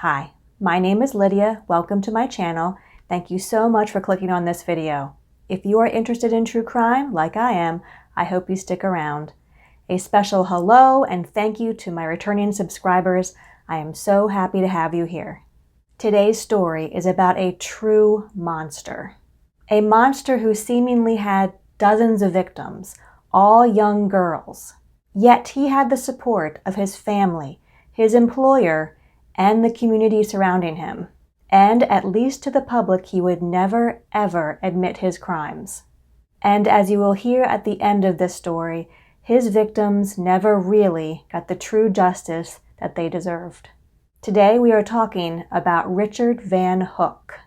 Hi, my name is Lydia. Welcome to my channel. Thank you so much for clicking on this video. If you are interested in true crime, like I am, I hope you stick around. A special hello and thank you to my returning subscribers. I am so happy to have you here. Today's story is about a true monster. A monster who seemingly had dozens of victims, all young girls. Yet he had the support of his family, his employer, and the community surrounding him. And at least to the public, he would never, ever admit his crimes. And as you will hear at the end of this story, his victims never really got the true justice that they deserved. Today we are talking about Richard Van Hook.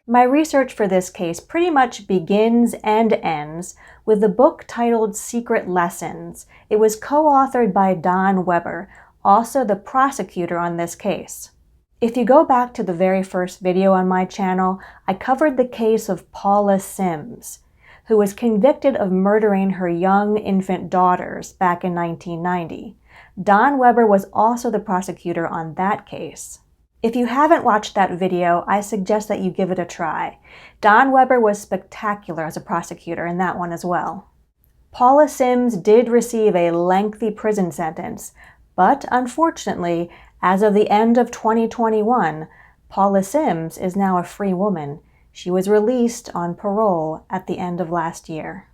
My research for this case pretty much begins and ends with the book titled Secret Lessons. It was co-authored by Don Weber, also the prosecutor on this case. If you go back to the very first video on my channel, I covered the case of Paula Sims, who was convicted of murdering her young infant daughters back in 1990. Don Weber was also the prosecutor on that case. If you haven't watched that video, I suggest that you give it a try. Don Weber was spectacular as a prosecutor in that one as well. Paula Sims did receive a lengthy prison sentence, but unfortunately, as of the end of 2021, Paula Sims is now a free woman. She was released on parole at the end of last year.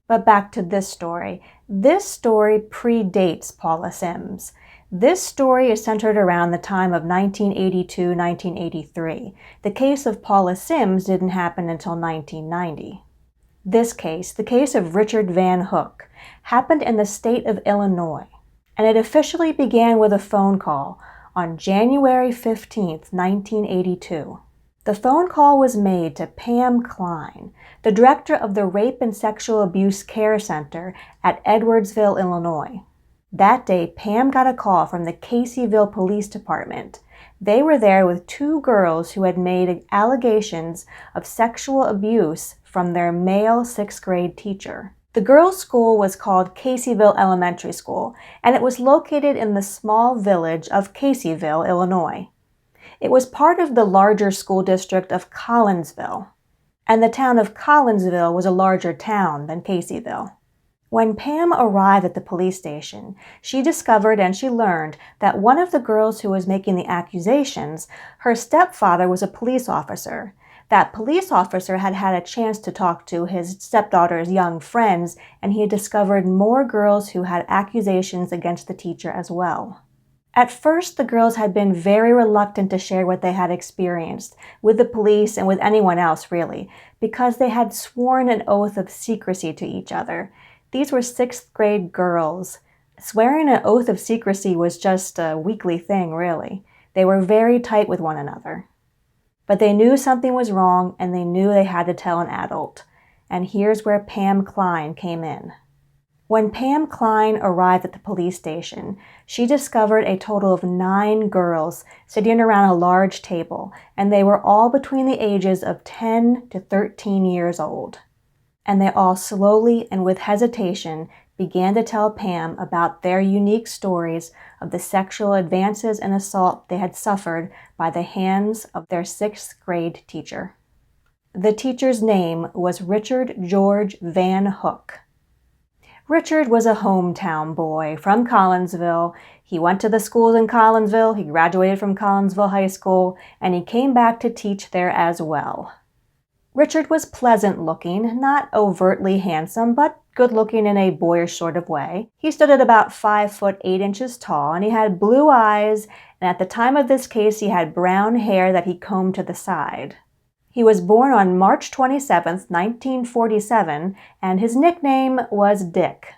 But back to this story. This story predates Paula Sims. This story is centered around the time of 1982-1983. The case of Paula Sims didn't happen until 1990. This case, the case of Richard Van Hook, happened in the state of Illinois, and it officially began with a phone call on January 15, 1982. The phone call was made to Pam Klein, the director of the Rape and Sexual Abuse Care Center at Edwardsville, Illinois. That day, Pam got a call from the Caseyville Police Department. They were there with two girls who had made allegations of sexual abuse from their male sixth-grade teacher. The girls' school was called Caseyville Elementary School, and it was located in the small village of Caseyville, Illinois. It was part of the larger school district of Collinsville, and the town of Collinsville was a larger town than Caseyville. When Pam arrived at the police station, she discovered and she learned that one of the girls who was making the accusations, her stepfather was a police officer. That police officer had had a chance to talk to his stepdaughter's young friends, and he had discovered more girls who had accusations against the teacher as well. At first, the girls had been very reluctant to share what they had experienced with the police and with anyone else, really, because they had sworn an oath of secrecy to each other. These were sixth-grade girls. Swearing an oath of secrecy was just a weekly thing, really. They were very tight with one another. But they knew something was wrong, and they knew they had to tell an adult. And here's where Pam Klein came in. When Pam Klein arrived at the police station, she discovered a total of 9 girls sitting around a large table, and they were all between the ages of 10 to 13 years old. And they all slowly and with hesitation began to tell Pam about their unique stories of the sexual advances and assault they had suffered by the hands of their 6th grade teacher. The teacher's name was Richard George Van Hook. Richard was a hometown boy from Collinsville. He went to the schools in Collinsville, he graduated from Collinsville High School, and he came back to teach there as well. Richard was pleasant-looking, not overtly handsome, but good-looking in a boyish sort of way. He stood at about 5 foot 8 inches tall, and he had blue eyes, and at the time of this case, he had brown hair that he combed to the side. He was born on March 27, 1947, and his nickname was Dick.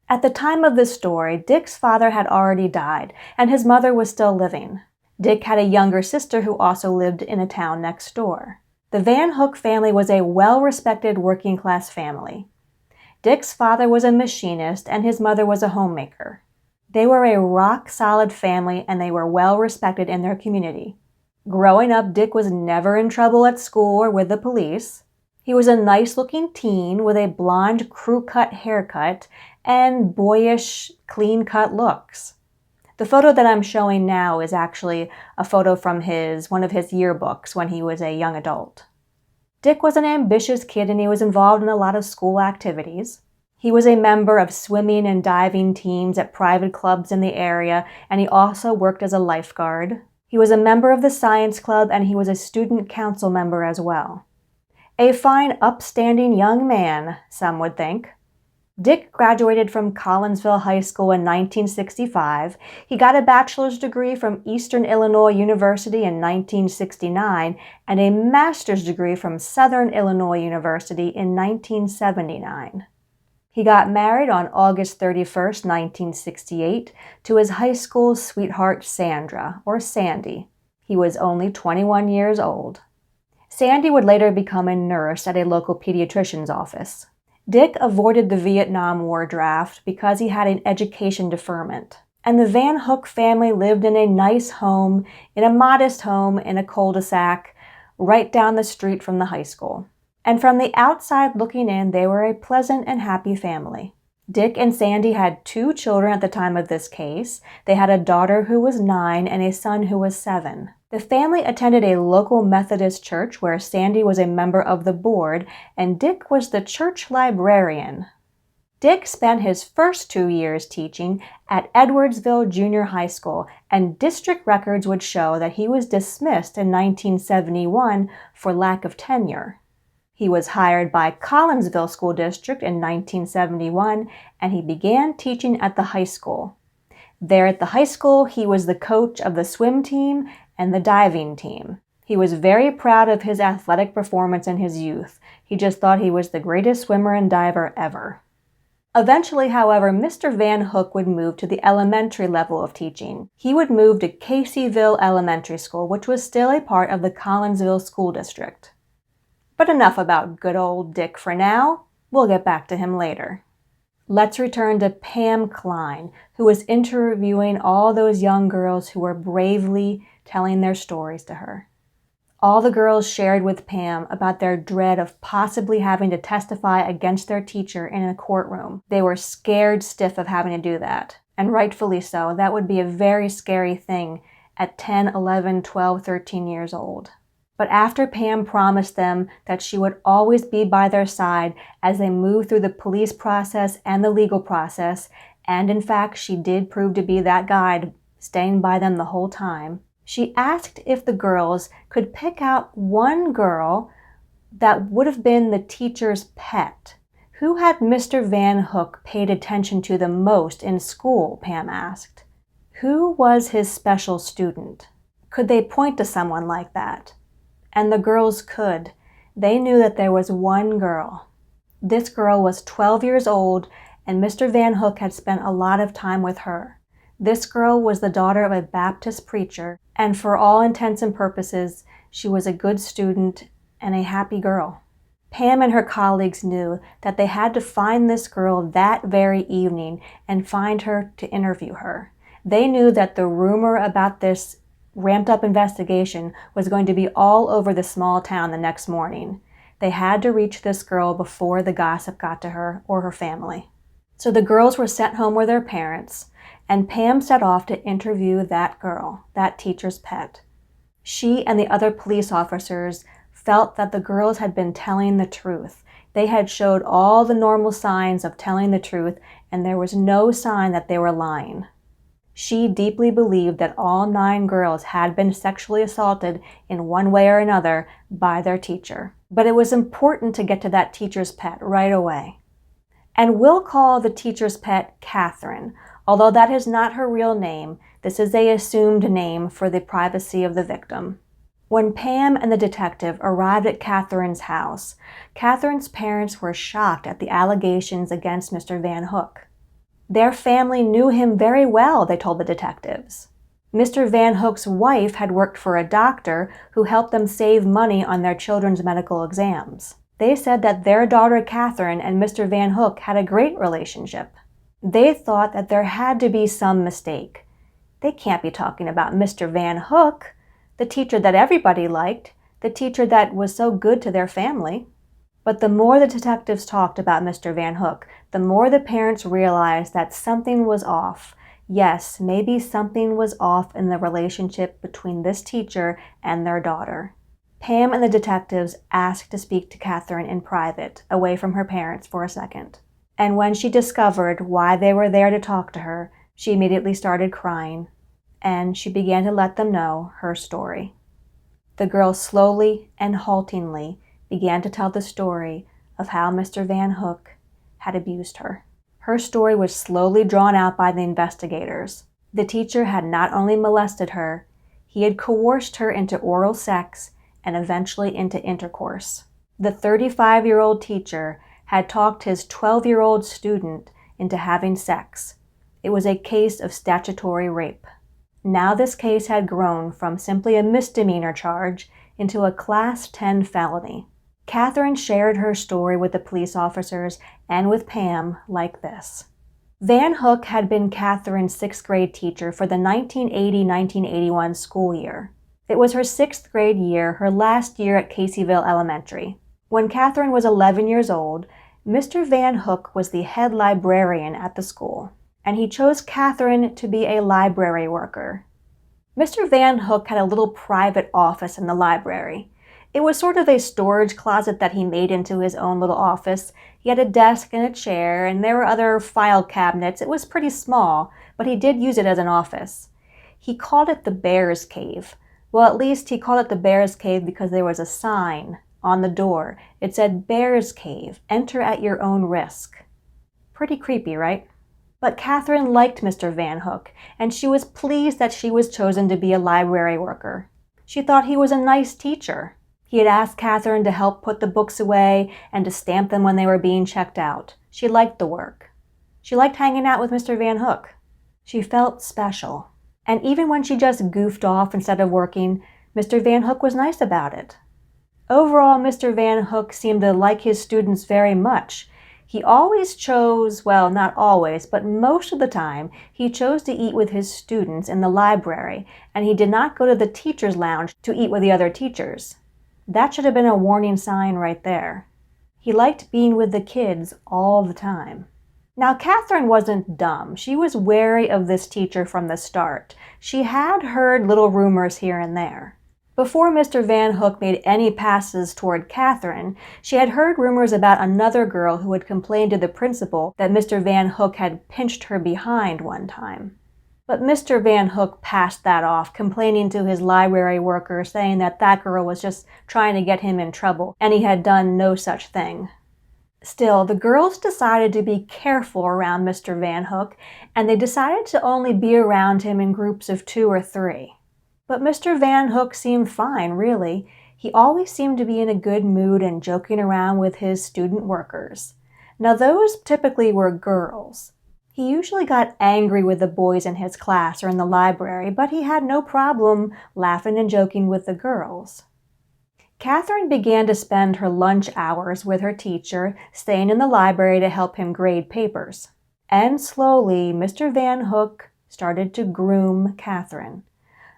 At the time of this story, Dick's father had already died, and his mother was still living. Dick had a younger sister who also lived in a town next door. The Van Hook family was a well-respected working-class family. Dick's father was a machinist and his mother was a homemaker. They were a rock-solid family and they were well-respected in their community. Growing up, Dick was never in trouble at school or with the police. He was a nice-looking teen with a blonde crew-cut haircut and boyish, clean-cut looks. The photo that I'm showing now is actually a photo from one of his yearbooks when he was a young adult. Dick was an ambitious kid and he was involved in a lot of school activities. He was a member of swimming and diving teams at private clubs in the area, and he also worked as a lifeguard. He was a member of the science club and he was a student council member as well. A fine, upstanding young man, some would think. Dick graduated from Collinsville High School in 1965. He got a bachelor's degree from Eastern Illinois University in 1969 and a master's degree from Southern Illinois University in 1979. He got married on August 31st, 1968, to his high school sweetheart Sandra, or Sandy. He was only 21 years old. Sandy would later become a nurse at a local pediatrician's office. Dick avoided the Vietnam War draft because he had an education deferment, and the Van Hook family lived in a nice home, in a modest home in a cul-de-sac, right down the street from the high school. And from the outside looking in, they were a pleasant and happy family. Dick and Sandy had 2 children at the time of this case. They had a daughter who was 9 and a son who was 7. The family attended a local Methodist church where Sandy was a member of the board and Dick was the church librarian. Dick spent his first 2 years teaching at Edwardsville Junior High School, and district records would show that he was dismissed in 1971 for lack of tenure. He was hired by Collinsville School District in 1971, and he began teaching at the high school. There at the high school, he was the coach of the swim team and the diving team. He was very proud of his athletic performance in his youth. He just thought he was the greatest swimmer and diver ever. Eventually, however, Mr. Van Hook would move to the elementary level of teaching. He would move to Caseyville Elementary School, which was still a part of the Collinsville School District. But enough about good old Dick for now. We'll get back to him later. Let's return to Pam Klein, who was interviewing all those young girls who were bravely telling their stories to her. All the girls shared with Pam about their dread of possibly having to testify against their teacher in a courtroom. They were scared stiff of having to do that, and rightfully so. That would be a very scary thing at 10, 11, 12, 13 years old. But after Pam promised them that she would always be by their side as they moved through the police process and the legal process, and in fact she did prove to be that guide, staying by them the whole time, she asked if the girls could pick out one girl that would have been the teacher's pet. Who had Mr. Van Hook paid attention to the most in school, Pam asked. Who was his special student? Could they point to someone like that? And the girls could. They knew that there was one girl. This girl was 12 years old, and Mr. Van Hook had spent a lot of time with her. This girl was the daughter of a Baptist preacher, and for all intents and purposes, she was a good student and a happy girl. Pam and her colleagues knew that they had to find this girl that very evening and find her to interview her. They knew that the rumor about this ramped-up investigation was going to be all over the small town the next morning. They had to reach this girl before the gossip got to her or her family. So the girls were sent home with their parents, and Pam set off to interview that girl, that teacher's pet. She and the other police officers felt that the girls had been telling the truth. They had showed all the normal signs of telling the truth, and there was no sign that they were lying. She deeply believed that all 9 girls had been sexually assaulted in one way or another by their teacher. But it was important to get to that teacher's pet right away. And we'll call the teacher's pet Catherine. Although that is not her real name, this is an assumed name for the privacy of the victim. When Pam and the detective arrived at Catherine's house, Catherine's parents were shocked at the allegations against Mr. Van Hook. Their family knew him very well, they told the detectives. Mr. Van Hook's wife had worked for a doctor who helped them save money on their children's medical exams. They said that their daughter Catherine and Mr. Van Hook had a great relationship. They thought that there had to be some mistake. They can't be talking about Mr. Van Hook, the teacher that everybody liked, the teacher that was so good to their family. But the more the detectives talked about Mr. Van Hook, the more the parents realized that something was off. Yes, maybe something was off in the relationship between this teacher and their daughter. Pam and the detectives asked to speak to Catherine in private, away from her parents for a second. And when she discovered why they were there to talk to her, she immediately started crying, and she began to let them know her story. The girl slowly and haltingly began to tell the story of how Mr. Van Hook had abused her. Her story was slowly drawn out by the investigators. The teacher had not only molested her, he had coerced her into oral sex and eventually into intercourse. The 35-year-old teacher had talked his 12-year-old student into having sex. It was a case of statutory rape. Now this case had grown from simply a misdemeanor charge into a Class 10 felony. Catherine shared her story with the police officers and with Pam like this. Van Hook had been Catherine's 6th grade teacher for the 1980-1981 school year. It was her 6th grade year, her last year at Caseyville Elementary. When Catherine was 11 years old, Mr. Van Hook was the head librarian at the school, and he chose Catherine to be a library worker. Mr. Van Hook had a little private office in the library. It was sort of a storage closet that he made into his own little office. He had a desk and a chair, and there were other file cabinets. It was pretty small, but he did use it as an office. He called it the Bear's Cave. Well, at least he called it the Bear's Cave because there was a sign on the door. It said, "Bear's Cave, enter at your own risk." Pretty creepy, right? But Catherine liked Mr. Van Hook, and she was pleased that she was chosen to be a library worker. She thought he was a nice teacher. He had asked Catherine to help put the books away and to stamp them when they were being checked out. She liked the work. She liked hanging out with Mr. Van Hook. She felt special. And even when she just goofed off instead of working, Mr. Van Hook was nice about it. Overall, Mr. Van Hook seemed to like his students very much. He always chose, well, not always, but most of the time, he chose to eat with his students in the library, and he did not go to the teacher's lounge to eat with the other teachers. That should have been a warning sign right there. He liked being with the kids all the time. Now, Catherine wasn't dumb. She was wary of this teacher from the start. She had heard little rumors here and there. Before Mr. Van Hook made any passes toward Catherine, she had heard rumors about another girl who had complained to the principal that Mr. Van Hook had pinched her behind one time. But Mr. Van Hook passed that off, complaining to his library worker, saying that that girl was just trying to get him in trouble, and he had done no such thing. Still, the girls decided to be careful around Mr. Van Hook, and they decided to only be around him in groups of 2 or 3. But Mr. Van Hook seemed fine, really. He always seemed to be in a good mood and joking around with his student workers. Now, those typically were girls. He usually got angry with the boys in his class or in the library, but he had no problem laughing and joking with the girls. Catherine began to spend her lunch hours with her teacher, staying in the library to help him grade papers. And slowly, Mr. Van Hook started to groom Catherine.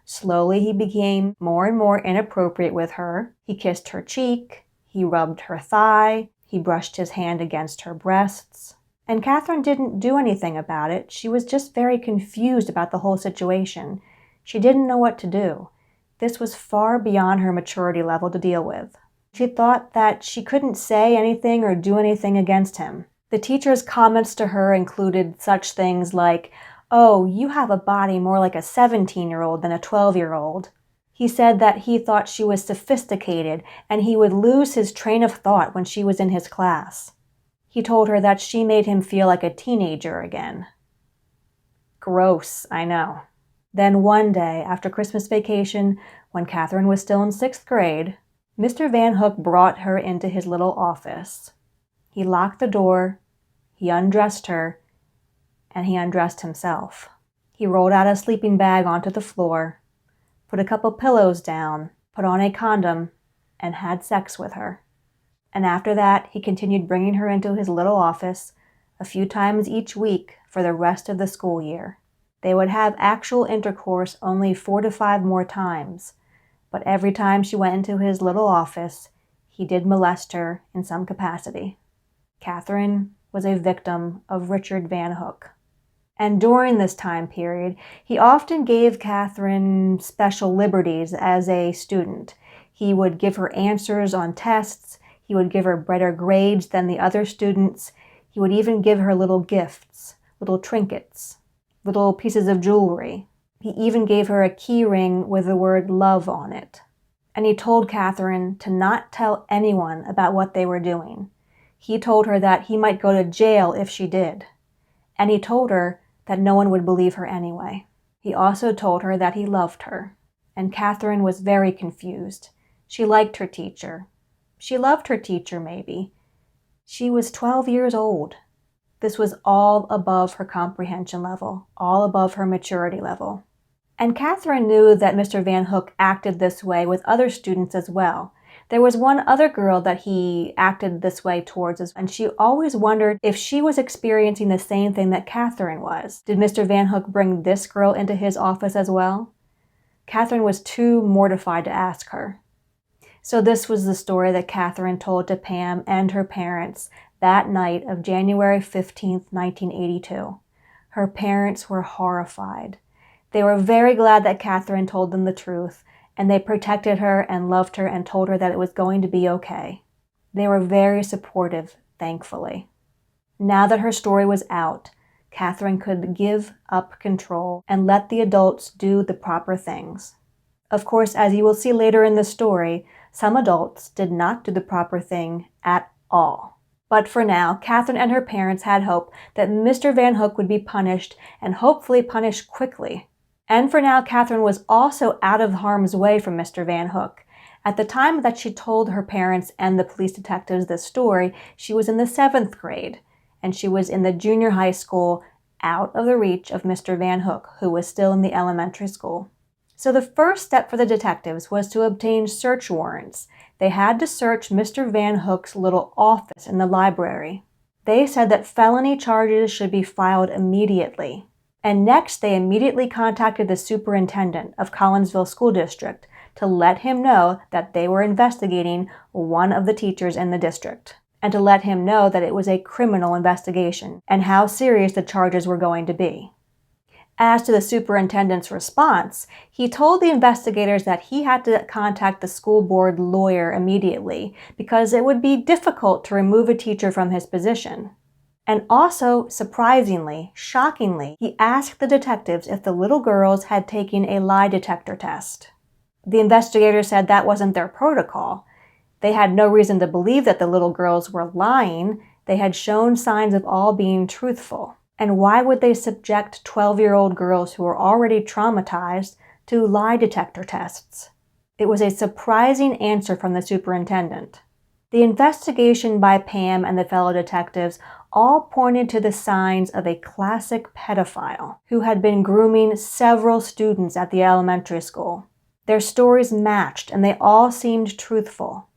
Slowly, he became more and more inappropriate with her. He kissed her cheek, he rubbed her thigh, he brushed his hand against her breasts. And Catherine didn't do anything about it. She was just very confused about the whole situation. She didn't know what to do. This was far beyond her maturity level to deal with. She thought that she couldn't say anything or do anything against him. The teacher's comments to her included such things like, "Oh, you have a body more like a 17-year-old than a 12-year-old. He said that he thought she was sophisticated and he would lose his train of thought when she was in his class. He told her that she made him feel like a teenager again." Gross, I know. Then one day, after Christmas vacation, when Catherine was still in 6th grade, Mr. Van Hook brought her into his little office. He locked the door, he undressed her, and he undressed himself. He rolled out a sleeping bag onto the floor, put a couple pillows down, put on a condom, and had sex with her. And after that, he continued bringing her into his little office a few times each week for the rest of the school year. They would have actual intercourse only 4 to 5 more times, but every time she went into his little office, he he did molest her in some capacity. Catherine was a victim of Richard Van Hook. And during this time period, he often gave Catherine special liberties as a student. He would give her answers on tests. He would give her better grades than the other students. He would even give her little gifts, little trinkets, little pieces of jewelry. He even gave her a key ring with the word love on it. And he told Catherine to not tell anyone about what they were doing. He told her that he might go to jail if she did. And he told her that no one would believe her anyway. He also told her that he loved her. And Catherine was very confused. She liked her teacher. She loved her teacher, maybe. She was 12 years old. This was all above her comprehension level, all above her maturity level. And Catherine knew that Mr. Van Hook acted this way with other students as well. There was one other girl that he acted this way towards, and she always wondered if she was experiencing the same thing that Catherine was. Did Mr. Van Hook bring this girl into his office as well? Catherine was too mortified to ask her. So this was the story that Catherine told to Pam and her parents that night of January 15th, 1982. Her parents were horrified. They were very glad that Catherine told them the truth, and they protected her and loved her and told her that it was going to be okay. They were very supportive, thankfully. Now that her story was out, Catherine could give up control and let the adults do the proper things. Of course, as you will see later in the story, some adults did not do the proper thing at all. But for now, Catherine and her parents had hope that Mr. Van Hook would be punished, and hopefully punished quickly. And for now, Catherine was also out of harm's way from Mr. Van Hook. At the time that she told her parents and the police detectives this story, she was in the 7th grade, and she was in the junior high school, out of the reach of Mr. Van Hook, who was still in the elementary school. So the first step for the detectives was to obtain search warrants. They had to search Mr. Van Hook's little office in the library. They said that felony charges should be filed immediately. And next, they immediately contacted the superintendent of Collinsville School District to let him know that they were investigating one of the teachers in the district, and to let him know that it was a criminal investigation and how serious the charges were going to be. As to the superintendent's response, he told the investigators that he had to contact the school board lawyer immediately because it would be difficult to remove a teacher from his position. And also, surprisingly, shockingly, he asked the detectives if the little girls had taken a lie detector test. The investigators said that wasn't their protocol. They had no reason to believe that the little girls were lying. They had shown signs of all being truthful. And why would they subject 12-year-old girls who were already traumatized to lie detector tests? It was a surprising answer from the superintendent. The investigation by Pam and the fellow detectives all pointed to the signs of a classic pedophile who had been grooming several students at the elementary school. Their stories matched, and they all seemed truthful.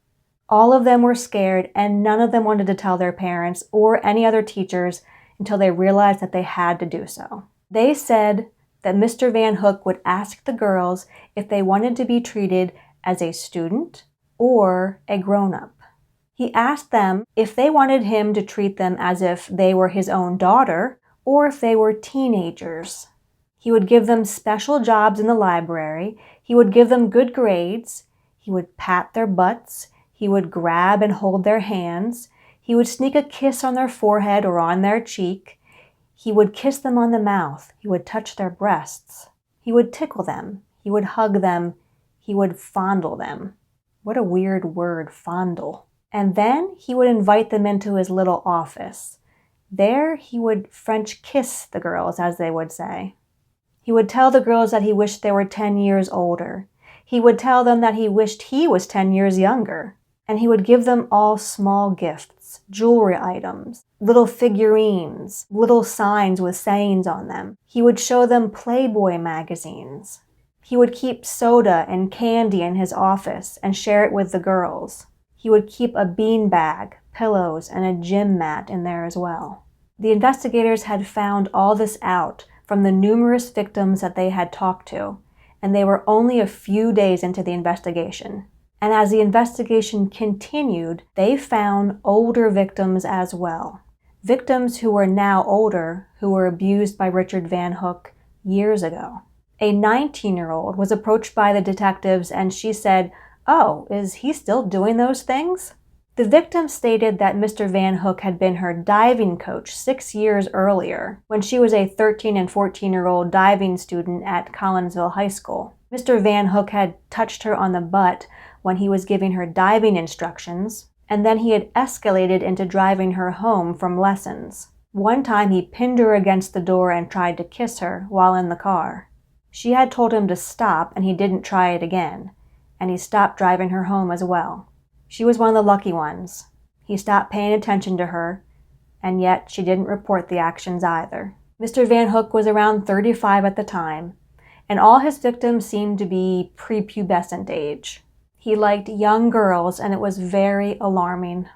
All of them were scared, and none of them wanted to tell their parents or any other teachers until they realized that they had to do so. They said that Mr. Van Hook would ask the girls if they wanted to be treated as a student or a grown-up. He asked them if they wanted him to treat them as if they were his own daughter or if they were teenagers. He would give them special jobs in the library. He would give them good grades. He would pat their butts. He would grab and hold their hands. He would sneak a kiss on their forehead or on their cheek. He would kiss them on the mouth. He would touch their breasts. He would tickle them. He would hug them. He would fondle them. What a weird word, fondle. And then he would invite them into his little office. There he would French kiss the girls, as they would say. He would tell the girls that he wished they were 10 years older. He would tell them that he wished he was 10 years younger. And he would give them all small gifts, jewelry items, little figurines, little signs with sayings on them. He would show them Playboy magazines. He would keep soda and candy in his office and share it with the girls. He would keep a bean bag, pillows, and a gym mat in there as well. The investigators had found all this out from the numerous victims that they had talked to, and they were only a few days into the investigation. And as the investigation continued, they found older victims as well. Victims who were now older, who were abused by Richard Van Hook years ago. A 19-year-old was approached by the detectives and she said, "Oh, is he still doing those things?" The victim stated that Mr. Van Hook had been her diving coach 6 years earlier, when she was a 13 and 14-year-old diving student at Collinsville High School. Mr. Van Hook had touched her on the butt when he was giving her diving instructions, and then he had escalated into driving her home from lessons. One time he pinned her against the door and tried to kiss her while in the car. She had told him to stop and he didn't try it again, and he stopped driving her home as well. She was one of the lucky ones. He stopped paying attention to her, and yet she didn't report the actions either. Mr. Van Hook was around 35 at the time, and all his victims seemed to be prepubescent age. He liked young girls, and it was very alarming.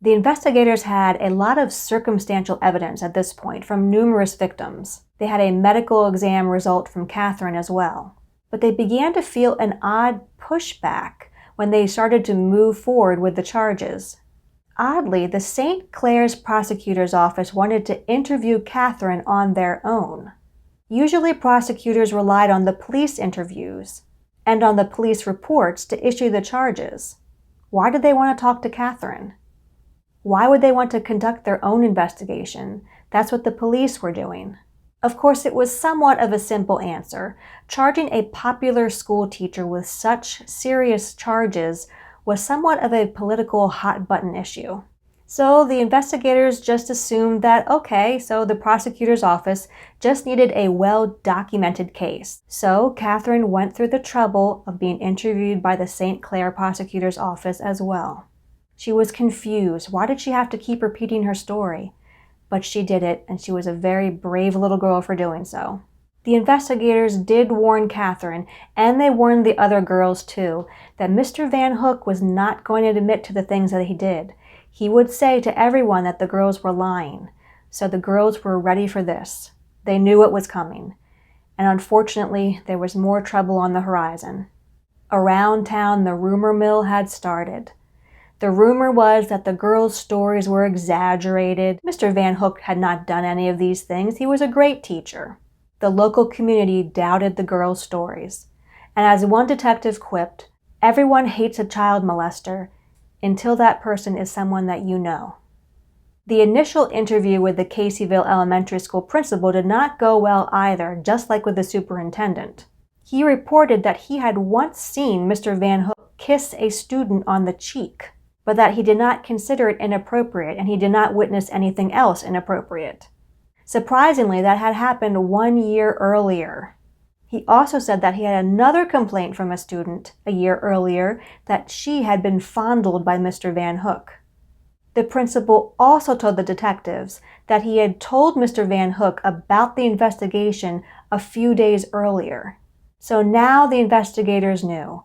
The investigators had a lot of circumstantial evidence at this point from numerous victims. They had a medical exam result from Catherine as well. But they began to feel an odd pushback when they started to move forward with the charges. Oddly, the St. Clair's prosecutor's office wanted to interview Catherine on their own. Usually prosecutors relied on the police interviews and on the police reports to issue the charges. Why did they want to talk to Catherine? Why would they want to conduct their own investigation? That's what the police were doing. Of course, it was somewhat of a simple answer. Charging a popular school teacher with such serious charges was somewhat of a political hot-button issue. So the investigators just assumed that, okay, so the prosecutor's office just needed a well-documented case. So Catherine went through the trouble of being interviewed by the St. Clair prosecutor's office as well. She was confused. Why did she have to keep repeating her story? But she did it, and she was a very brave little girl for doing so. The investigators did warn Catherine, and they warned the other girls too, that Mr. Van Hook was not going to admit to the things that he did. He would say to everyone that the girls were lying. So the girls were ready for this. They knew it was coming. And unfortunately, there was more trouble on the horizon. Around town, the rumor mill had started. The rumor was that the girls' stories were exaggerated. Mr. Van Hook had not done any of these things. He was a great teacher. The local community doubted the girls' stories. And as one detective quipped, "Everyone hates a child molester until that person is someone that you know." The initial interview with the Caseyville Elementary School principal did not go well either, just like with the superintendent. He reported that he had once seen Mr. Van Hook kiss a student on the cheek, but that he did not consider it inappropriate and he did not witness anything else inappropriate. Surprisingly, that had happened 1 year earlier. He also said that he had another complaint from a student a year earlier that she had been fondled by Mr. Van Hook. The principal also told the detectives that he had told Mr. Van Hook about the investigation a few days earlier. So now the investigators knew.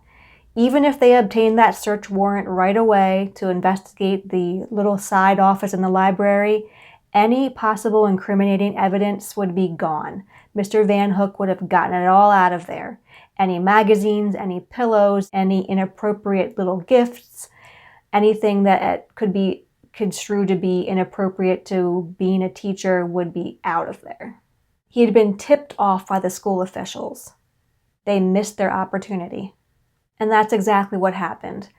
Even if they obtained that search warrant right away to investigate the little side office in the library, any possible incriminating evidence would be gone. Mr. Van Hook would have gotten it all out of there. Any magazines, any pillows, any inappropriate little gifts, anything that could be construed to be inappropriate to being a teacher would be out of there. He had been tipped off by the school officials. They missed their opportunity. And that's exactly what happened.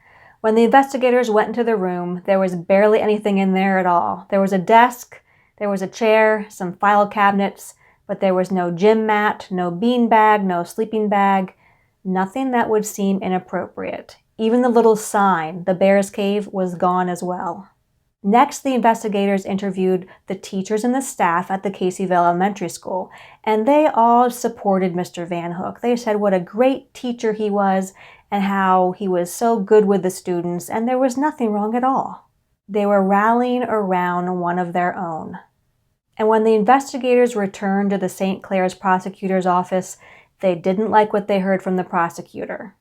When the investigators went into the room, there was barely anything in there at all. There was a desk, there was a chair, some file cabinets, but there was no gym mat, no beanbag, no sleeping bag, nothing that would seem inappropriate. Even the little sign, the Bear's Cave, was gone as well. Next, the investigators interviewed the teachers and the staff at the Caseyville Elementary School, and they all supported Mr. Van Hook. They said what a great teacher he was and how he was so good with the students, and there was nothing wrong at all. They were rallying around one of their own. And when the investigators returned to the St. Clair's prosecutor's office, they didn't like what they heard from the prosecutor.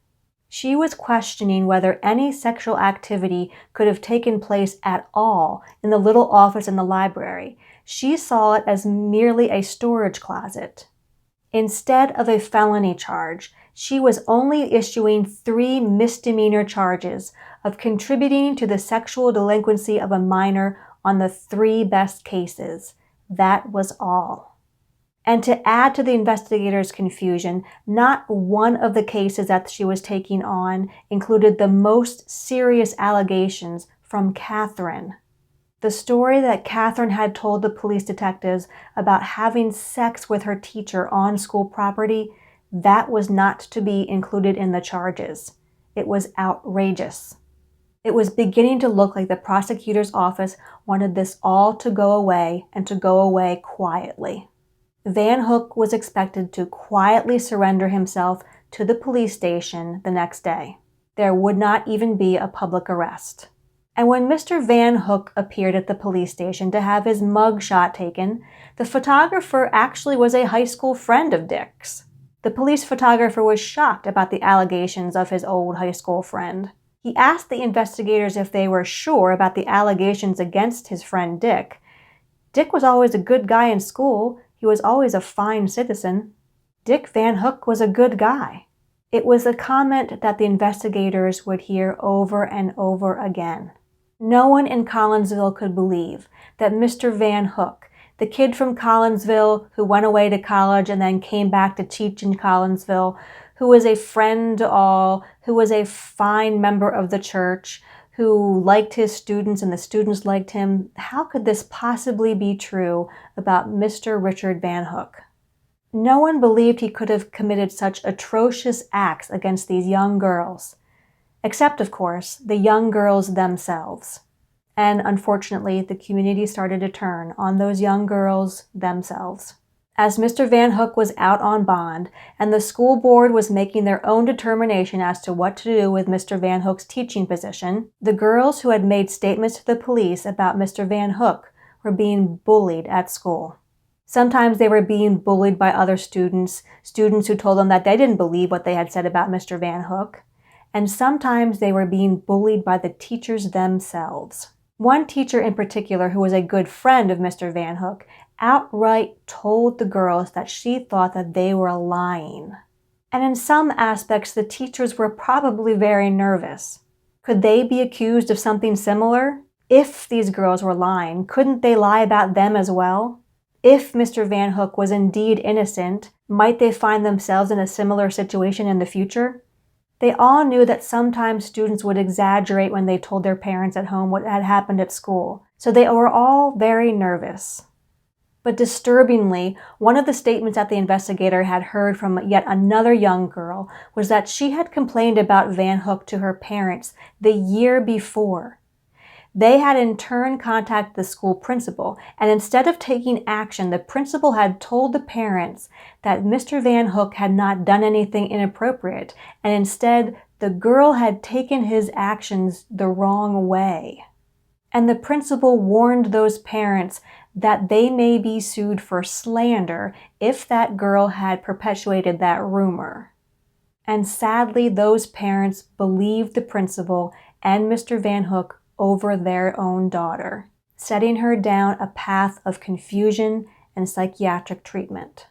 She was questioning whether any sexual activity could have taken place at all in the little office in the library. She saw it as merely a storage closet. Instead of a felony charge, she was only issuing 3 misdemeanor charges of contributing to the sexual delinquency of a minor on the 3 best cases. That was all. And to add to the investigators' confusion, not one of the cases that she was taking on included the most serious allegations from Catherine. The story that Catherine had told the police detectives about having sex with her teacher on school property, that was not to be included in the charges. It was outrageous. It was beginning to look like the prosecutor's office wanted this all to go away and to go away quietly. Van Hook was expected to quietly surrender himself to the police station the next day. There would not even be a public arrest. And when Mr. Van Hook appeared at the police station to have his mug shot taken, the photographer actually was a high school friend of Dick's. The police photographer was shocked about the allegations of his old high school friend. He asked the investigators if they were sure about the allegations against his friend Dick. Dick was always a good guy in school. He was always a fine citizen. Dick Van Hook was a good guy. It was a comment that the investigators would hear over and over again. No one in Collinsville could believe that Mr. Van Hook, the kid from Collinsville who went away to college and then came back to teach in Collinsville, who was a friend to all, who was a fine member of the church, who liked his students and the students liked him, how could this possibly be true about Mr. Richard Van Hook? No one believed he could have committed such atrocious acts against these young girls. Except, of course, the young girls themselves. And unfortunately, the community started to turn on those young girls themselves. As Mr. Van Hook was out on bond, and the school board was making their own determination as to what to do with Mr. Van Hook's teaching position, the girls who had made statements to the police about Mr. Van Hook were being bullied at school. Sometimes they were being bullied by other students who told them that they didn't believe what they had said about Mr. Van Hook. And sometimes they were being bullied by the teachers themselves. One teacher in particular, who was a good friend of Mr. Van Hook, outright told the girls that she thought that they were lying. And in some aspects, the teachers were probably very nervous. Could they be accused of something similar? If these girls were lying, couldn't they lie about them as well? If Mr. Van Hook was indeed innocent, might they find themselves in a similar situation in the future? They all knew that sometimes students would exaggerate when they told their parents at home what had happened at school, so they were all very nervous. But disturbingly, one of the statements that the investigator had heard from yet another young girl was that she had complained about Van Hook to her parents the year before. They had in turn contacted the school principal, and instead of taking action, the principal had told the parents that Mr. Van Hook had not done anything inappropriate, and instead the girl had taken his actions the wrong way. And the principal warned those parents that they may be sued for slander if that girl had perpetuated that rumor. And sadly, those parents believed the principal and Mr. Van Hook over their own daughter, setting her down a path of confusion and psychiatric treatment.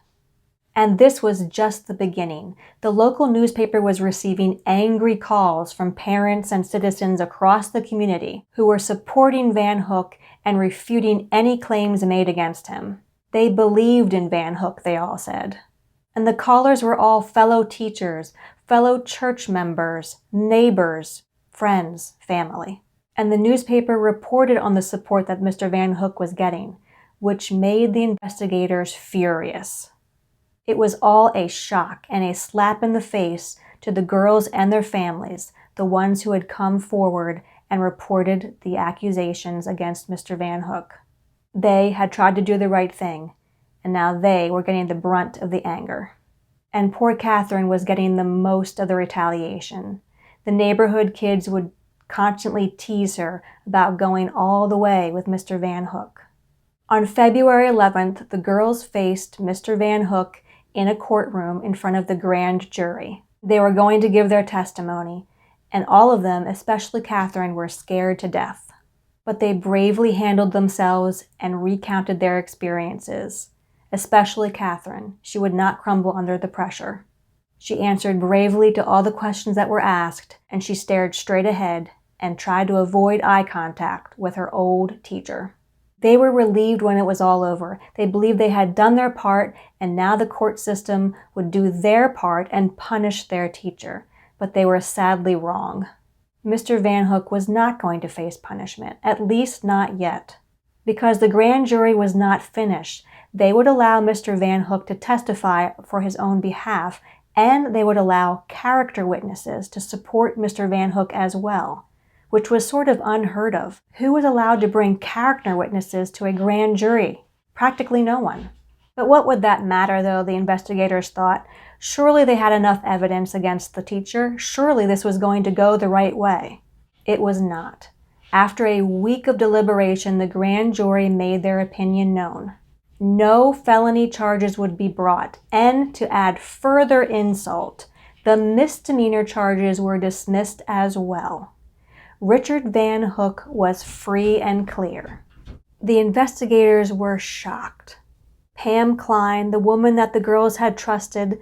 And this was just the beginning. The local newspaper was receiving angry calls from parents and citizens across the community who were supporting Van Hook and refuting any claims made against him. They believed in Van Hook, they all said. And the callers were all fellow teachers, fellow church members, neighbors, friends, family. And the newspaper reported on the support that Mr. Van Hook was getting, which made the investigators furious. It was all a shock and a slap in the face to the girls and their families, the ones who had come forward and reported the accusations against Mr. Van Hook. They had tried to do the right thing, and now they were getting the brunt of the anger. And poor Catherine was getting the most of the retaliation. The neighborhood kids would constantly tease her about going all the way with Mr. Van Hook. On February 11th, the girls faced Mr. Van Hook in a courtroom in front of the grand jury. They were going to give their testimony, and all of them, especially Catherine, were scared to death. But they bravely handled themselves and recounted their experiences, especially Catherine. She would not crumble under the pressure. She answered bravely to all the questions that were asked, and she stared straight ahead and tried to avoid eye contact with her old teacher. They were relieved when it was all over. They believed they had done their part, and now the court system would do their part and punish their teacher. But they were sadly wrong. Mr. Van Hook was not going to face punishment, at least not yet. Because the grand jury was not finished, they would allow Mr. Van Hook to testify for his own behalf, and they would allow character witnesses to support Mr. Van Hook as well, which was sort of unheard of. Who was allowed to bring character witnesses to a grand jury? Practically no one. But what would that matter, though, the investigators thought? Surely they had enough evidence against the teacher. Surely this was going to go the right way. It was not. After a week of deliberation, the grand jury made their opinion known. No felony charges would be brought, and to add further insult, the misdemeanor charges were dismissed as well. Richard Van Hook was free and clear. The investigators were shocked. Pam Klein, the woman that the girls had trusted,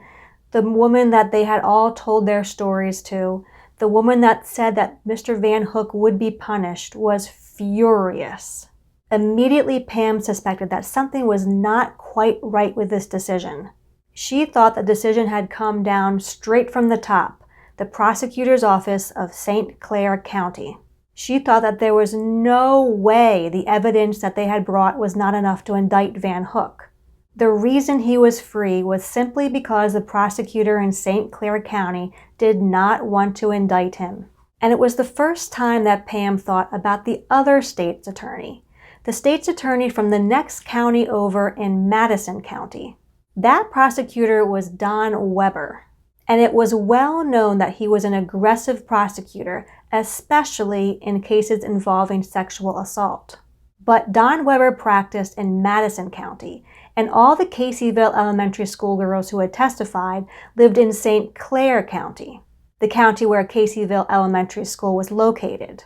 the woman that they had all told their stories to, the woman that said that Mr. Van Hook would be punished, was furious. Immediately, Pam suspected that something was not quite right with this decision. She thought the decision had come down straight from the top, the prosecutor's office of St. Clair County. She thought that there was no way the evidence that they had brought was not enough to indict Van Hook. The reason he was free was simply because the prosecutor in St. Clair County did not want to indict him. And it was the first time that Pam thought about the other state's attorney, the state's attorney from the next county over in Madison County. That prosecutor was Don Weber, and it was well known that he was an aggressive prosecutor, especially in cases involving sexual assault. But Don Weber practiced in Madison County, and all the Caseyville Elementary School girls who had testified lived in St. Clair County, the county where Caseyville Elementary School was located.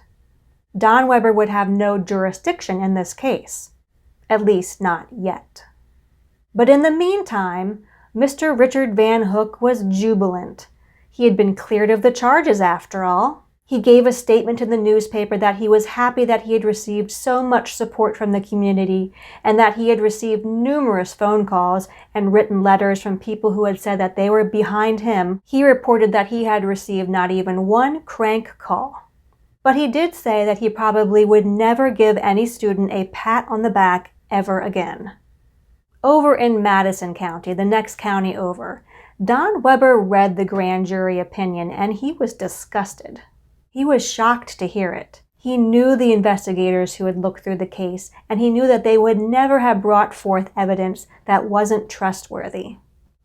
Don Weber would have no jurisdiction in this case, at least not yet. But in the meantime, Mr. Richard Van Hook was jubilant. He had been cleared of the charges after all. He gave a statement to the newspaper that he was happy that he had received so much support from the community and that he had received numerous phone calls and written letters from people who had said that they were behind him. He reported that he had received not even one crank call. But he did say that he probably would never give any student a pat on the back ever again. Over in Madison County, the next county over, Don Weber read the grand jury opinion and he was disgusted. He was shocked to hear it. He knew the investigators who had looked through the case, and he knew that they would never have brought forth evidence that wasn't trustworthy.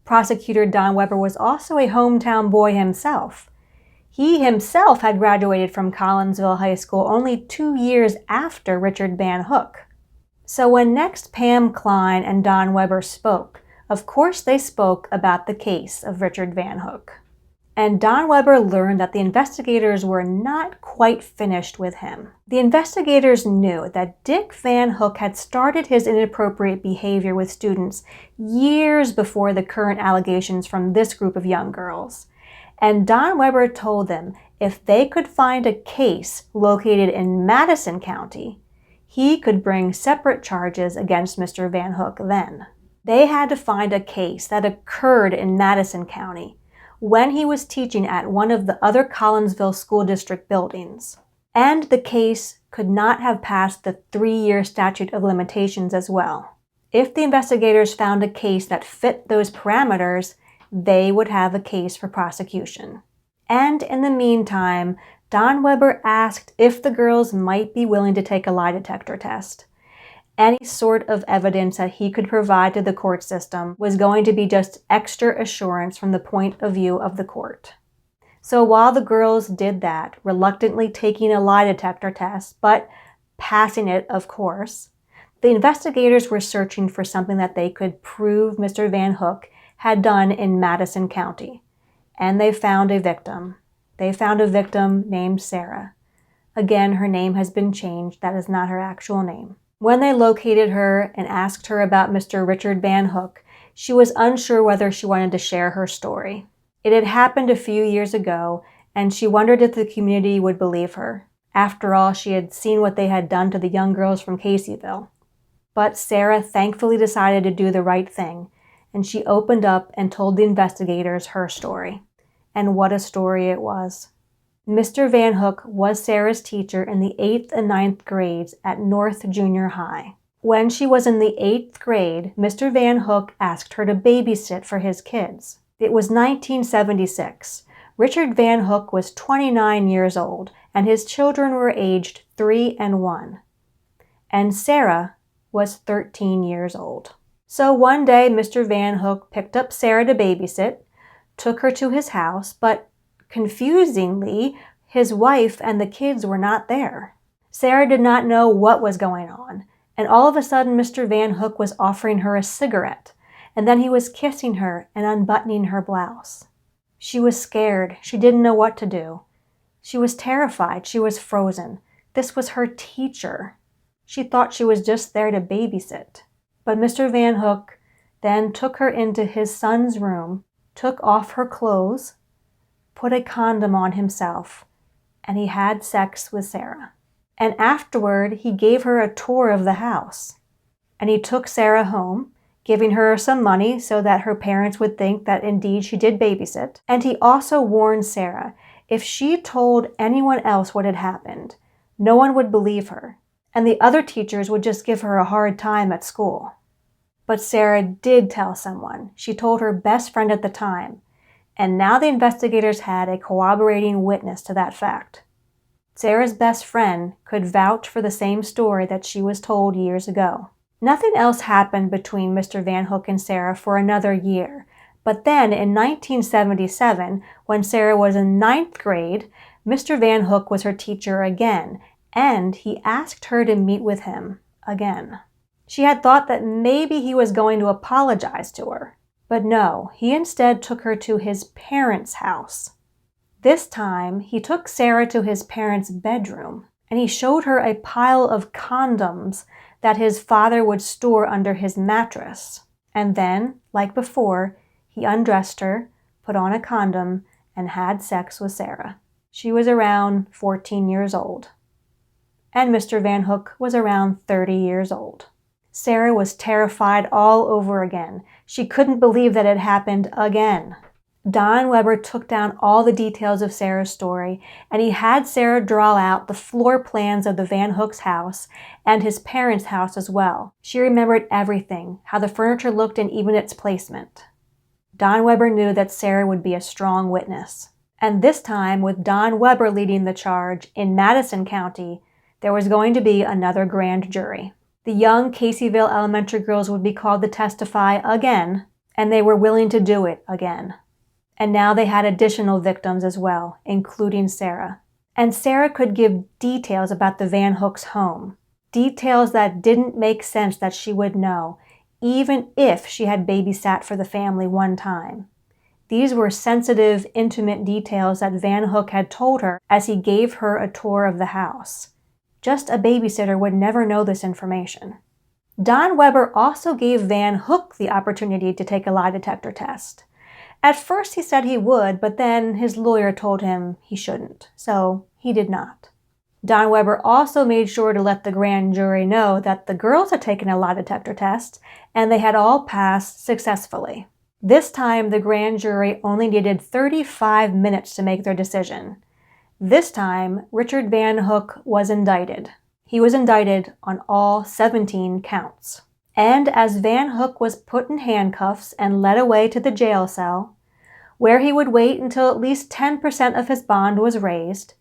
Prosecutor Don Weber was also a hometown boy himself. He himself had graduated from Collinsville High School only 2 years after Richard Van Hook. So when next Pam Klein and Don Weber spoke, of course they spoke about the case of Richard Van Hook. And Don Weber learned that the investigators were not quite finished with him. The investigators knew that Dick Van Hook had started his inappropriate behavior with students years before the current allegations from this group of young girls. And Don Weber told them if they could find a case located in Madison County, he could bring separate charges against Mr. Van Hook then. They had to find a case that occurred in Madison County when he was teaching at one of the other Collinsville School District buildings. And the case could not have passed the 3-year statute of limitations as well. If the investigators found a case that fit those parameters, they would have a case for prosecution. And in the meantime, Don Weber asked if the girls might be willing to take a lie detector test. Any sort of evidence that he could provide to the court system was going to be just extra assurance from the point of view of the court. So while the girls did that, reluctantly taking a lie detector test, but passing it, of course, the investigators were searching for something that they could prove Mr. Van Hook had done in Madison County. And they found a victim. They found a victim named Sarah. Again, her name has been changed. That is not her actual name. When they located her and asked her about Mr. Richard Van Hook, she was unsure whether she wanted to share her story. It had happened a few years ago, and she wondered if the community would believe her. After all, she had seen what they had done to the young girls from Caseyville. But Sarah thankfully decided to do the right thing, and she opened up and told the investigators her story. And what a story it was. Mr. Van Hook was Sarah's teacher in the 8th and 9th grades at North Junior High. When she was in the 8th grade, Mr. Van Hook asked her to babysit for his kids. It was 1976. Richard Van Hook was 29 years old, and his children were aged 3 and 1. And Sarah was 13 years old. So one day, Mr. Van Hook picked up Sarah to babysit, took her to his house, but confusingly, his wife and the kids were not there. Sarah did not know what was going on, and all of a sudden Mr. Van Hook was offering her a cigarette, and then he was kissing her and unbuttoning her blouse. She was scared. She didn't know what to do. She was terrified. She was frozen. This was her teacher. She thought she was just there to babysit. But Mr. Van Hook then took her into his son's room, took off her clothes, put a condom on himself, and he had sex with Sarah. And afterward, he gave her a tour of the house. And he took Sarah home, giving her some money so that her parents would think that indeed she did babysit. And he also warned Sarah, if she told anyone else what had happened, no one would believe her, and the other teachers would just give her a hard time at school. But Sarah did tell someone. She told her best friend at the time, and now the investigators had a corroborating witness to that fact. Sarah's best friend could vouch for the same story that she was told years ago. Nothing else happened between Mr. Van Hook and Sarah for another year, but then in 1977, when Sarah was in 9th grade, Mr. Van Hook was her teacher again, and he asked her to meet with him again. She had thought that maybe he was going to apologize to her, but no, he instead took her to his parents' house. This time, he took Sarah to his parents' bedroom, and he showed her a pile of condoms that his father would store under his mattress. And then, like before, he undressed her, put on a condom, and had sex with Sarah. She was around 14 years old. And Mr. Van Hook was around 30 years old. Sarah was terrified all over again. She couldn't believe that it happened again. Don Weber took down all the details of Sarah's story, and he had Sarah draw out the floor plans of the Van Hook's house and his parents' house as well. She remembered everything, how the furniture looked and even its placement. Don Weber knew that Sarah would be a strong witness. And this time, with Don Weber leading the charge in Madison County, there was going to be another grand jury. The young Caseyville elementary girls would be called to testify again, and they were willing to do it again. And now they had additional victims as well, including Sarah. And Sarah could give details about the Van Hook's home. Details that didn't make sense that she would know, even if she had babysat for the family one time. These were sensitive, intimate details that Van Hook had told her as he gave her a tour of the house. Just a babysitter would never know this information. Don Weber also gave Van Hook the opportunity to take a lie detector test. At first he said he would, but then his lawyer told him he shouldn't, so he did not. Don Weber also made sure to let the grand jury know that the girls had taken a lie detector test, and they had all passed successfully. This time, the grand jury only needed 35 minutes to make their decision. This time, Richard Van Hook was indicted. He was indicted on all 17 counts. And as Van Hook was put in handcuffs and led away to the jail cell, where he would wait until at least 10% of his bond was raised,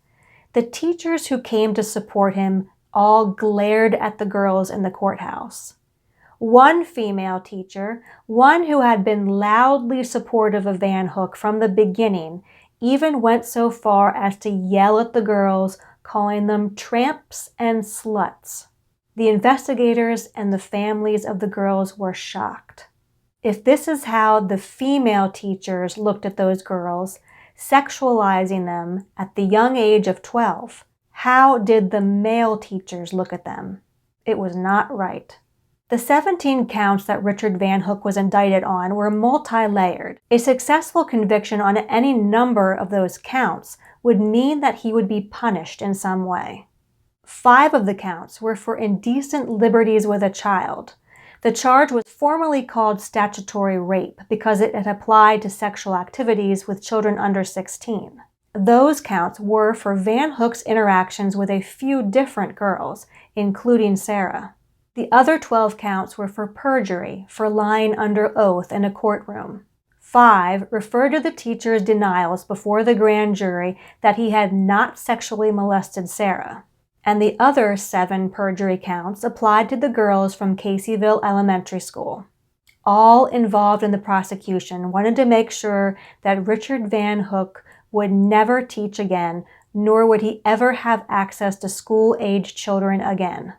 the teachers who came to support him all glared at the girls in the courthouse. One female teacher, one who had been loudly supportive of Van Hook from the beginning, even went so far as to yell at the girls, calling them tramps and sluts. The investigators and the families of the girls were shocked. If this is how the female teachers looked at those girls, sexualizing them at the young age of 12, how did the male teachers look at them? It was not right. The 17 counts that Richard Van Hook was indicted on were multi-layered. A successful conviction on any number of those counts would mean that he would be punished in some way. 5 of the counts were for indecent liberties with a child. The charge was formally called statutory rape because it had applied to sexual activities with children under 16. Those counts were for Van Hook's interactions with a few different girls, including Sarah. The other 12 counts were for perjury, for lying under oath in a courtroom. 5 referred to the teacher's denials before the grand jury that he had not sexually molested Sarah. And the other 7 perjury counts applied to the girls from Caseyville Elementary School. All involved in the prosecution wanted to make sure that Richard Van Hook would never teach again, nor would he ever have access to school-age children again.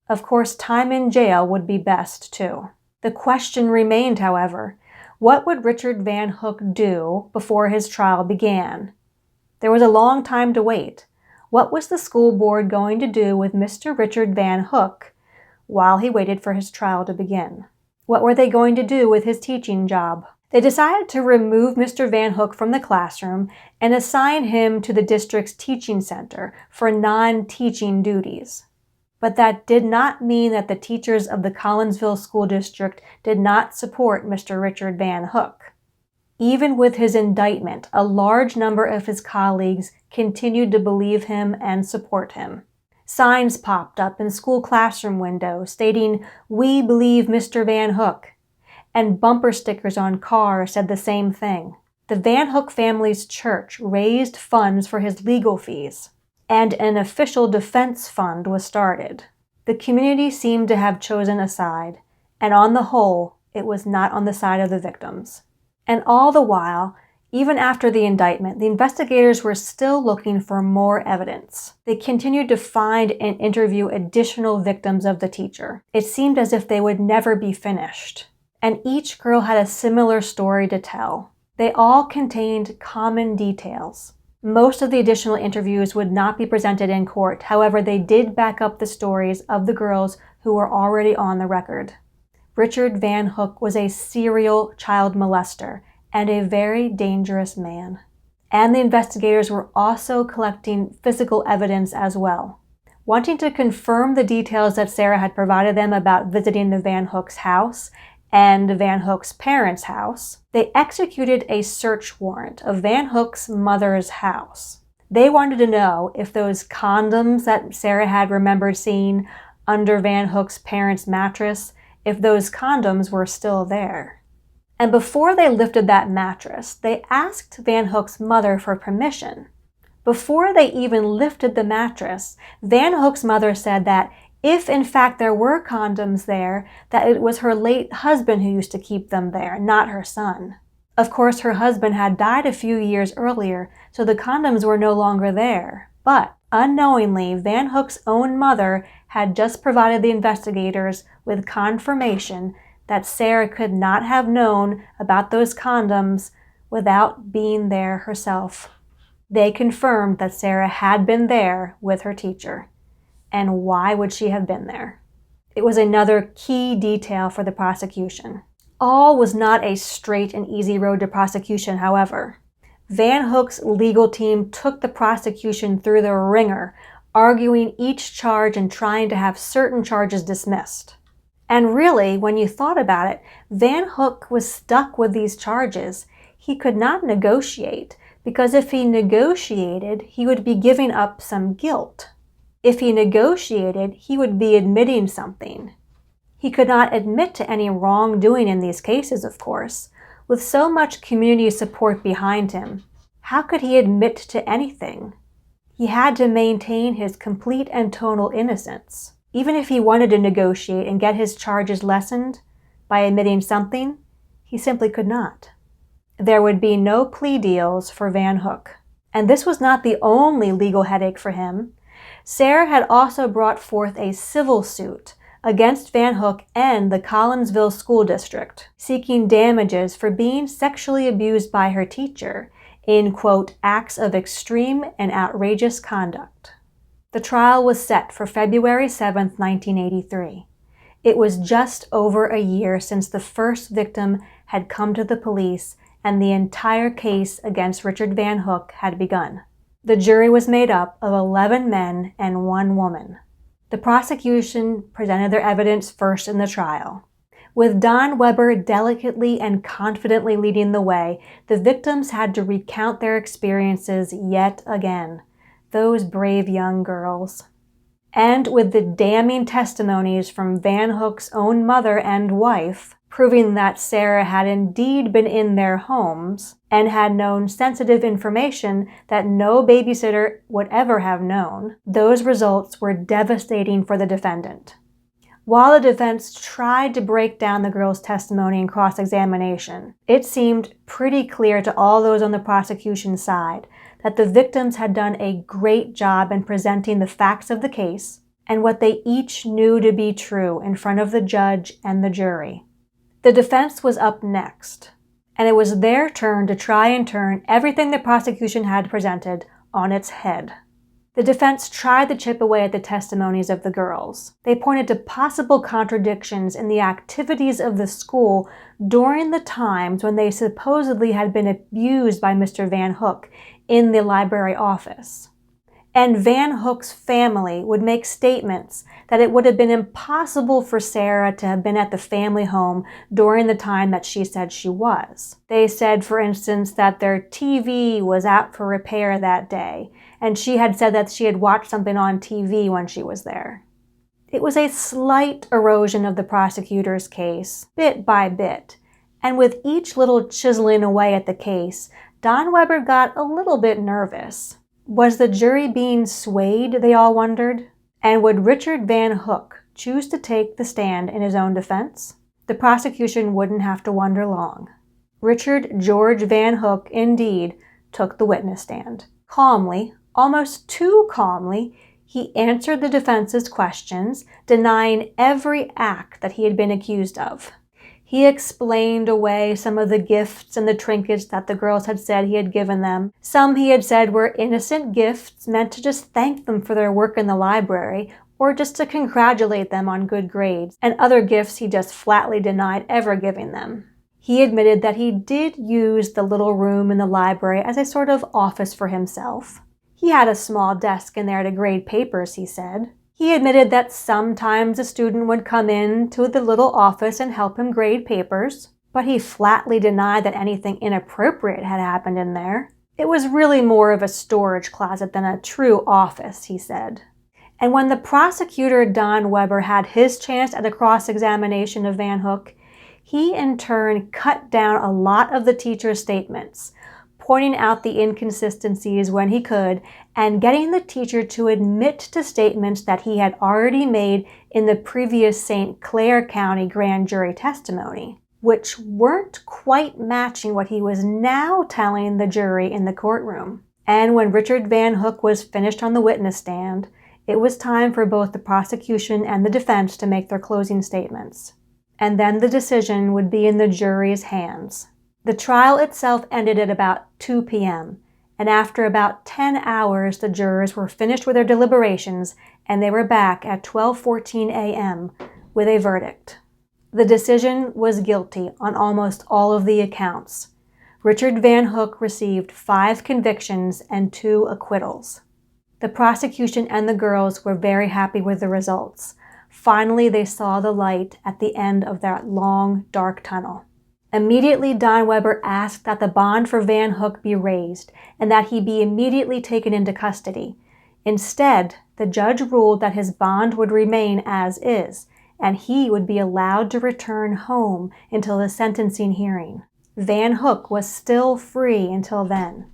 Of course, time in jail would be best, too. The question remained, however, what would Richard Van Hook do before his trial began? There was a long time to wait. What was the school board going to do with Mr. Richard Van Hook while he waited for his trial to begin? What were they going to do with his teaching job? They decided to remove Mr. Van Hook from the classroom and assign him to the district's teaching center for non-teaching duties. But that did not mean that the teachers of the Collinsville School District did not support Mr. Richard Van Hook. Even with his indictment, a large number of his colleagues continued to believe him and support him. Signs popped up in school classroom windows stating, "We believe Mr. Van Hook," and bumper stickers on cars said the same thing. The Van Hook family's church raised funds for his legal fees, and an official defense fund was started. The community seemed to have chosen a side, and on the whole, it was not on the side of the victims. And all the while, even after the indictment, the investigators were still looking for more evidence. They continued to find and interview additional victims of the teacher. It seemed as if they would never be finished. And each girl had a similar story to tell. They all contained common details. Most of the additional interviews would not be presented in court. However, they did back up the stories of the girls who were already on the record. Richard Van Hook was a serial child molester and a very dangerous man. And the investigators were also collecting physical evidence as well. Wanting to confirm the details that Sarah had provided them about visiting the Van Hook's house and Van Hook's parents' house, they executed a search warrant of Van Hook's mother's house. They wanted to know if those condoms that Sarah had remembered seeing under Van Hook's parents' mattress, if those condoms were still there. And before they lifted that mattress, they asked Van Hook's mother for permission. Before they even lifted the mattress, Van Hook's mother said that if in fact there were condoms there, that it was her late husband who used to keep them there, not her son. Of course, her husband had died a few years earlier, so the condoms were no longer there. But unknowingly, Van Hook's own mother had just provided the investigators with confirmation that Sarah could not have known about those condoms without being there herself. They confirmed that Sarah had been there with her teacher. And why would she have been there? It was another key detail for the prosecution. All was not a straight and easy road to prosecution, however. Van Hook's legal team took the prosecution through the ringer, arguing each charge and trying to have certain charges dismissed. And really, when you thought about it, Van Hook was stuck with these charges. He could not negotiate, because if he negotiated, he would be giving up some guilt. If he negotiated, he would be admitting something. He could not admit to any wrongdoing in these cases, of course. With so much community support behind him, how could he admit to anything? He had to maintain his complete and total innocence. Even if he wanted to negotiate and get his charges lessened by admitting something, he simply could not. There would be no plea deals for Van Hook. And this was not the only legal headache for him. Sarah had also brought forth a civil suit against Van Hook and the Collinsville School District, seeking damages for being sexually abused by her teacher in, quote, acts of extreme and outrageous conduct. The trial was set for February 7, 1983. It was just over a year since the first victim had come to the police and the entire case against Richard Van Hook had begun. The jury was made up of 11 men and 1 woman. The prosecution presented their evidence first in the trial. With Don Weber delicately and confidently leading the way, the victims had to recount their experiences yet again. Those brave young girls. And with the damning testimonies from Van Hook's own mother and wife, proving that Sarah had indeed been in their homes and had known sensitive information that no babysitter would ever have known, those results were devastating for the defendant. While the defense tried to break down the girl's testimony and cross-examination, it seemed pretty clear to all those on the prosecution's side that the victims had done a great job in presenting the facts of the case and what they each knew to be true in front of the judge and the jury. The defense was up next, and it was their turn to try and turn everything the prosecution had presented on its head. The defense tried to chip away at the testimonies of the girls. They pointed to possible contradictions in the activities of the school during the times when they supposedly had been abused by Mr. Van Hook in the library office. And Van Hook's family would make statements that it would have been impossible for Sarah to have been at the family home during the time that she said she was. They said, for instance, that their TV was out for repair that day, and she had said that she had watched something on TV when she was there. It was a slight erosion of the prosecutor's case, bit by bit, and with each little chiseling away at the case, Don Weber got a little bit nervous. Was the jury being swayed, they all wondered? And would Richard Van Hook choose to take the stand in his own defense? The prosecution wouldn't have to wonder long. Richard George Van Hook, indeed, took the witness stand. Calmly, almost too calmly, he answered the defense's questions, denying every act that he had been accused of. He explained away some of the gifts and the trinkets that the girls had said he had given them. Some he had said were innocent gifts meant to just thank them for their work in the library or just to congratulate them on good grades, and other gifts he just flatly denied ever giving them. He admitted that he did use the little room in the library as a sort of office for himself. He had a small desk in there to grade papers, he said. He admitted that sometimes a student would come into the little office and help him grade papers, but he flatly denied that anything inappropriate had happened in there. It was really more of a storage closet than a true office, he said. And when the prosecutor, Don Weber, had his chance at a cross-examination of Van Hook, he in turn cut down a lot of the teacher's statements, pointing out the inconsistencies when he could, and getting the teacher to admit to statements that he had already made in the previous St. Clair County grand jury testimony, which weren't quite matching what he was now telling the jury in the courtroom. And when Richard Van Hook was finished on the witness stand, it was time for both the prosecution and the defense to make their closing statements. And then the decision would be in the jury's hands. The trial itself ended at about 2 p.m., and after about 10 hours, the jurors were finished with their deliberations, and they were back at 12:14 a.m. with a verdict. The decision was guilty on almost all of the accounts. Richard Van Hook received 5 convictions and 2 acquittals. The prosecution and the girls were very happy with the results. Finally, they saw the light at the end of that long, dark tunnel. Immediately, Don Weber asked that the bond for Van Hook be raised and that he be immediately taken into custody. Instead, the judge ruled that his bond would remain as is, and he would be allowed to return home until the sentencing hearing. Van Hook was still free until then.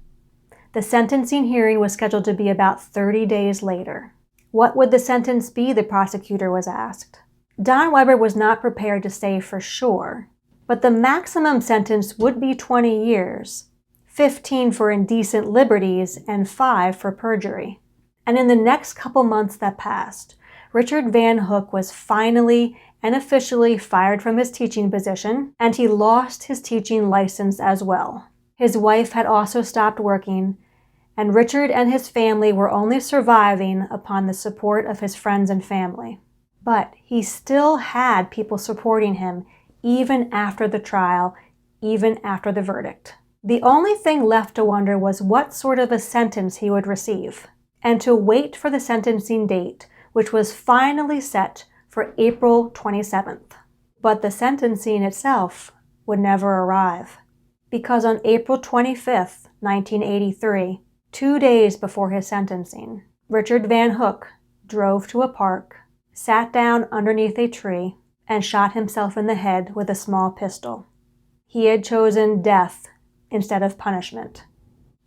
The sentencing hearing was scheduled to be about 30 days later. What would the sentence be, the prosecutor was asked. Don Weber was not prepared to say for sure, but the maximum sentence would be 20 years, 15 for indecent liberties and 5 for perjury. And in the next couple months that passed, Richard Van Hook was finally and officially fired from his teaching position, and he lost his teaching license as well. His wife had also stopped working, and Richard and his family were only surviving upon the support of his friends and family. But he still had people supporting him even after the trial, even after the verdict. The only thing left to wonder was what sort of a sentence he would receive, and to wait for the sentencing date, which was finally set for April 27th. But the sentencing itself would never arrive, because on April 25th, 1983, 2 days before his sentencing, Richard Van Hook drove to a park, sat down underneath a tree, and shot himself in the head with a small pistol. He had chosen death instead of punishment.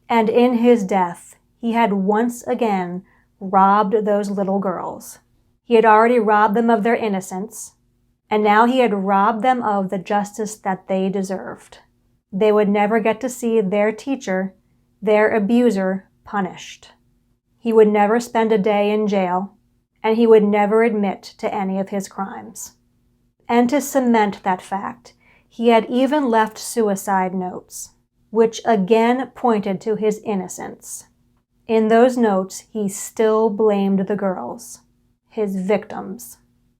And in his death, he had once again robbed those little girls. He had already robbed them of their innocence, and now he had robbed them of the justice that they deserved. They would never get to see their teacher, their abuser, punished. He would never spend a day in jail, and he would never admit to any of his crimes. And to cement that fact, he had even left suicide notes, which again pointed to his innocence. In those notes, he still blamed the girls, his victims.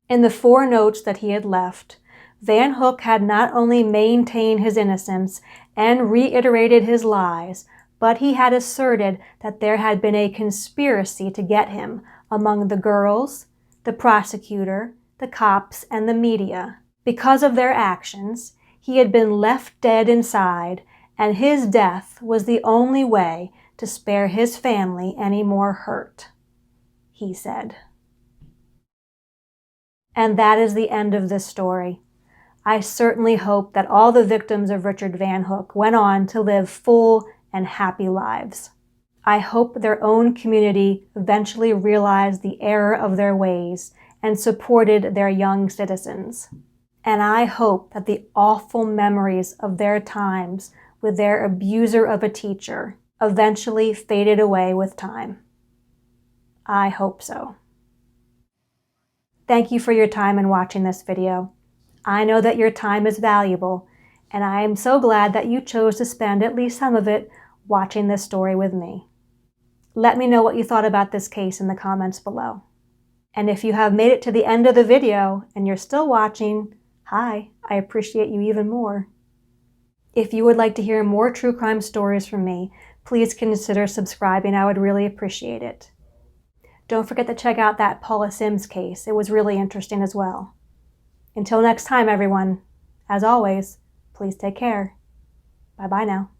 In the 4 notes that he had left, Van Hook had not only maintained his innocence and reiterated his lies, but he had asserted that there had been a conspiracy to get him among the girls, the prosecutor, the cops, and the media. Because of their actions, he had been left dead inside, and his death was the only way to spare his family any more hurt, he said. And that is the end of this story. I certainly hope that all the victims of Richard Van Hook went on to live full and happy lives. I hope their own community eventually realized the error of their ways and supported their young citizens. And I hope that the awful memories of their times with their abuser of a teacher eventually faded away with time. I hope so. Thank you for your time in watching this video. I know that your time is valuable, and I am so glad that you chose to spend at least some of it watching this story with me. Let me know what you thought about this case in the comments below. And if you have made it to the end of the video and you're still watching, hi, I appreciate you even more. If you would like to hear more true crime stories from me, please consider subscribing. I would really appreciate it. Don't forget to check out that Paula Sims case. It was really interesting as well. Until next time, everyone, as always, please take care. Bye-bye now.